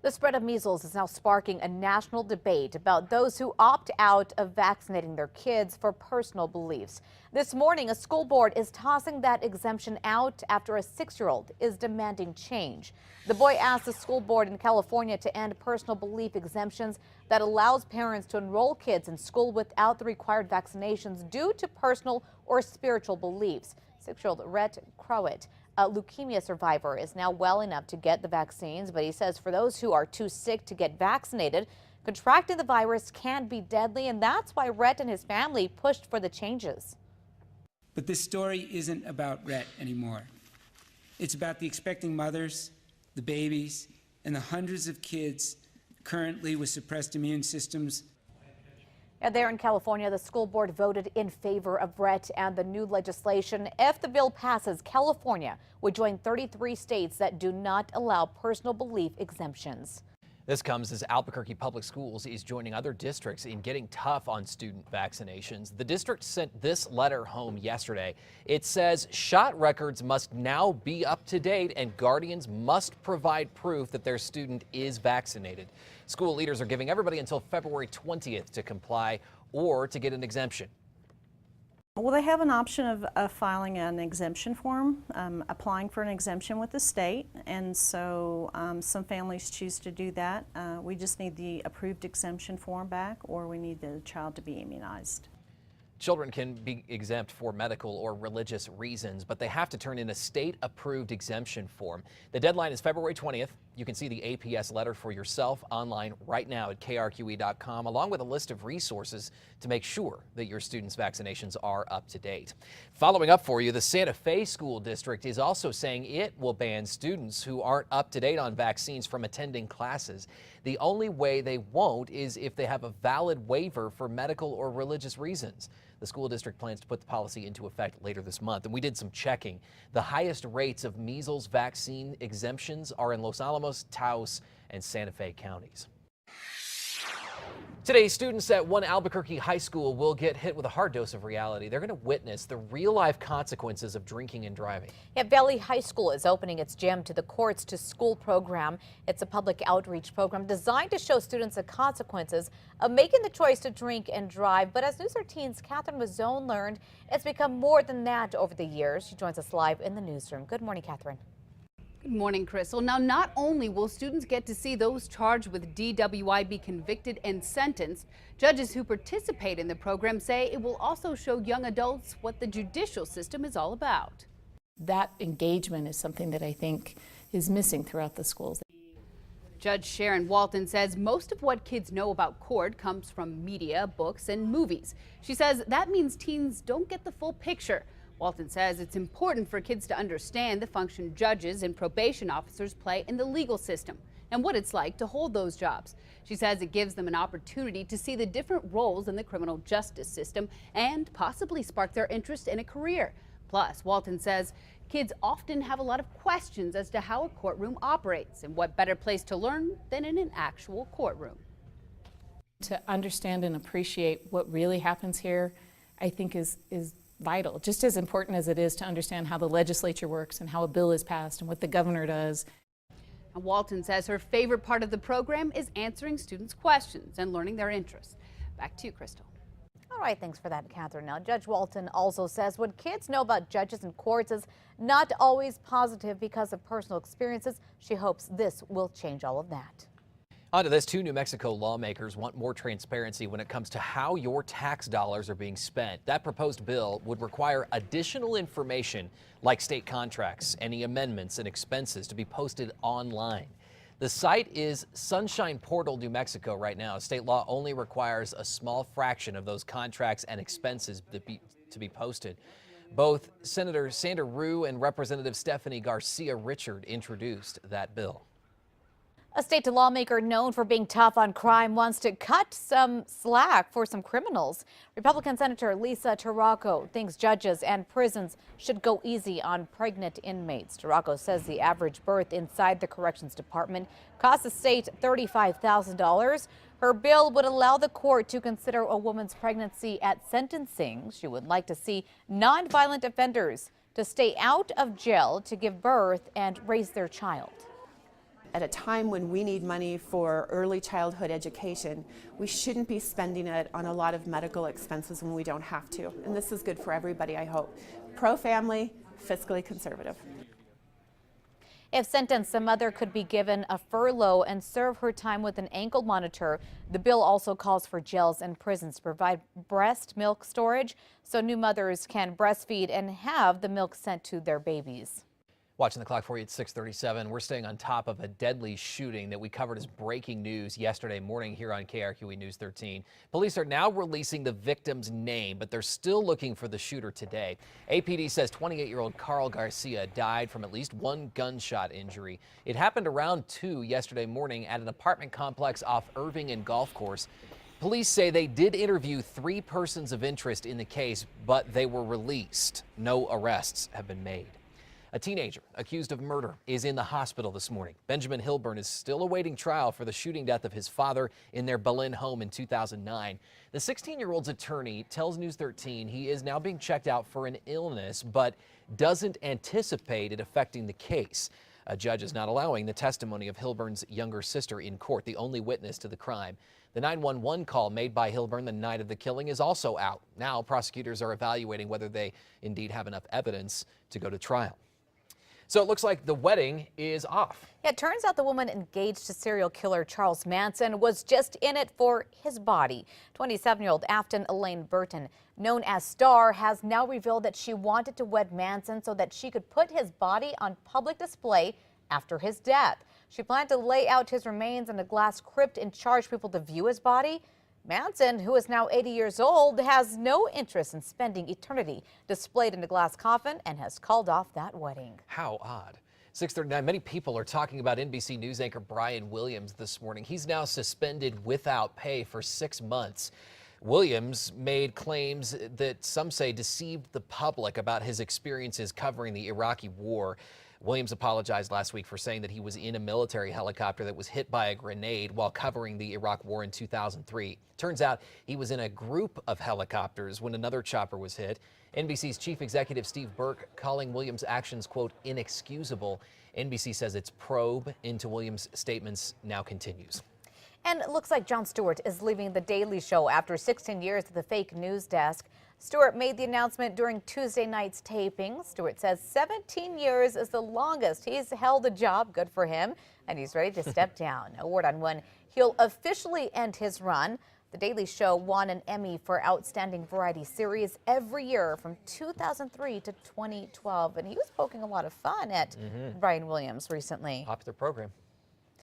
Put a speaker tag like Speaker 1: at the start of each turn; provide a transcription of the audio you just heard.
Speaker 1: The spread of measles is now sparking a national debate about those who opt out of vaccinating their kids for personal beliefs. This morning, a school board is tossing that exemption out after a 6-year-old is demanding change. The boy asked the school board in California to end personal belief exemptions that allows parents to enroll kids in school without the required vaccinations due to personal or spiritual beliefs. 6-year-old Rhett Crowett, a leukemia survivor, is now well enough to get the vaccines, but he says for those who are too sick to get vaccinated, contracting the virus can be deadly, and that's why Rhett and his family pushed for the changes.
Speaker 2: But this story isn't about Rhett anymore. It's about the expecting mothers, the babies, and the hundreds of kids currently with suppressed immune systems.
Speaker 1: There in California, the school board voted in favor of Rhett and the new legislation. If the bill passes, California would join 33 states that do not allow personal belief exemptions.
Speaker 3: This comes as Albuquerque Public Schools is joining other districts in getting tough on student vaccinations. The district sent this letter home yesterday. It says shot records must now be up to date and guardians must provide proof that their student is vaccinated. School leaders are giving everybody until February 20th to comply or to get an exemption.
Speaker 4: Well, they have an option of filing an exemption form, applying for an exemption with the state, and so some families choose to do that. We just need the approved exemption form back, or we need the child to be immunized.
Speaker 3: Children can be exempt for medical or religious reasons, but they have to turn in a state-approved exemption form. The deadline is February 20th. You can see the APS letter for yourself online right now at KRQE.com, along with a list of resources to make sure that your students' vaccinations are up to date. Following up for you, the Santa Fe School District is also saying it will ban students who aren't up to date on vaccines from attending classes. The only way they won't is if they have a valid waiver for medical or religious reasons. The school district plans to put the policy into effect later this month, and we did some checking. The highest rates of measles vaccine exemptions are in Los Alamos, Taos, and Santa Fe counties. Today, students at one Albuquerque high school will get hit with a hard dose of reality. They're going to witness the real-life consequences of drinking and driving.
Speaker 1: Valley High School is opening its gym to the Courts to School program. It's a public outreach program designed to show students the consequences of making the choice to drink and drive. But as News 13's Catherine Mazzone learned, it's become more than that over the years. She joins us live in the newsroom. Good morning, Catherine.
Speaker 5: Good morning, Crystal. Now, not only will students get to see those charged with DWI be convicted and sentenced, judges who participate in the program say it will also show young adults what the judicial system is all about.
Speaker 6: That engagement is something that I think is missing throughout the schools.
Speaker 5: Judge Sharon Walton says most of what kids know about court comes from media, books, and movies. She says that means teens don't get the full picture. Walton says it's important for kids to understand the function judges and probation officers play in the legal system and what it's like to hold those jobs. She says it gives them an opportunity to see the different roles in the criminal justice system and possibly spark their interest in a career. Plus, Walton says kids often have a lot of questions as to how a courtroom operates, and what better place to learn than in an actual courtroom.
Speaker 6: To understand and appreciate what really happens here, I think is vital, just as important as it is to understand how the legislature works and how a bill is passed and what the governor does.
Speaker 5: And Walton says her favorite part of the program is answering students' questions and learning their interests. Back to you, Crystal.
Speaker 1: All right, thanks for that, Catherine. Now, Judge Walton also says what kids know about judges and courts is not always positive because of personal experiences. She hopes this will change all of that.
Speaker 3: On to this, 2 New Mexico lawmakers want more transparency when it comes to how your tax dollars are being spent. That proposed bill would require additional information like state contracts, any amendments and expenses to be posted online. The site is Sunshine Portal, New Mexico right now. State law only requires a small fraction of those contracts and expenses to be posted. Both Senator Sandra Rue and Representative Stephanie Garcia Richard introduced that bill.
Speaker 1: A state lawmaker known for being tough on crime wants to cut some slack for some criminals. Republican Senator Lisa Tarraco thinks judges and prisons should go easy on pregnant inmates. Tarraco says the average birth inside the Corrections Department costs the state $35,000. Her bill would allow the court to consider a woman's pregnancy at sentencing. She would like to see nonviolent offenders to stay out of jail to give birth and raise their child.
Speaker 7: at a time when we need money for early childhood education, we shouldn't be spending it on a lot of medical expenses when we don't have to. And this is good for everybody, I hope. Pro-family, fiscally conservative.
Speaker 1: If sentenced, the mother could be given a furlough and serve her time with an ankle monitor. The bill also calls for jails and prisons to provide breast milk storage so new mothers can breastfeed and have the milk sent to their babies.
Speaker 3: Watching the clock for you at 6:37. We're staying on top of a deadly shooting that we covered as breaking news yesterday morning here on KRQE News 13. Police are now releasing the victim's name, but they're still looking for the shooter today. APD says 28-year-old Carl Garcia died from at least one gunshot injury. It happened around 2 yesterday morning at an apartment complex off Irving and Golf Course. Police say they did interview 3 persons of interest in the case, but they were released. No arrests have been made. A teenager accused of murder is in the hospital this morning. Benjamin Hilburn is still awaiting trial for the shooting death of his father in their Berlin home in 2009. The 16-year-old's attorney tells News 13 he is now being checked out for an illness, but doesn't anticipate it affecting the case. A judge is not allowing the testimony of Hilburn's younger sister in court, the only witness to the crime. The 911 call made by Hilburn the night of the killing is also out. Now prosecutors are evaluating whether they indeed have enough evidence to go to trial. So it looks like the wedding is off.
Speaker 1: It turns out the woman engaged to serial killer Charles Manson was just in it for his body. 27-year-old Afton Elaine Burton, known as Star, has now revealed that she wanted to wed Manson so that she could put his body on public display after his death. She planned to lay out his remains in a glass crypt and charge people to view his body. Manson, who is now 80 years old, has no interest in spending eternity displayed in a glass coffin and has called off that wedding.
Speaker 3: How odd. 6:39. Many people are talking about NBC News anchor Brian Williams this morning. He's now suspended without pay for 6 months. Williams made claims that some say deceived the public about his experiences covering the Iraqi war. Williams apologized last week for saying that he was in a military helicopter that was hit by a grenade while covering the Iraq war in 2003. Turns out he was in a group of helicopters when another chopper was hit. NBC's chief executive Steve Burke calling Williams' actions, quote, inexcusable. NBC says its probe into Williams' statements now continues.
Speaker 1: And it looks like Jon Stewart is leaving The Daily Show after 16 years at the fake news desk. Stewart made the announcement during Tuesday night's taping. Stewart says 17 years is the longest he's held a job. Good for him. And he's ready to step down. No word on when he'll officially end his run. The Daily Show won an Emmy for Outstanding Variety Series every year from 2003 to 2012. And he was poking a lot of fun at Brian Williams recently.
Speaker 3: Popular program.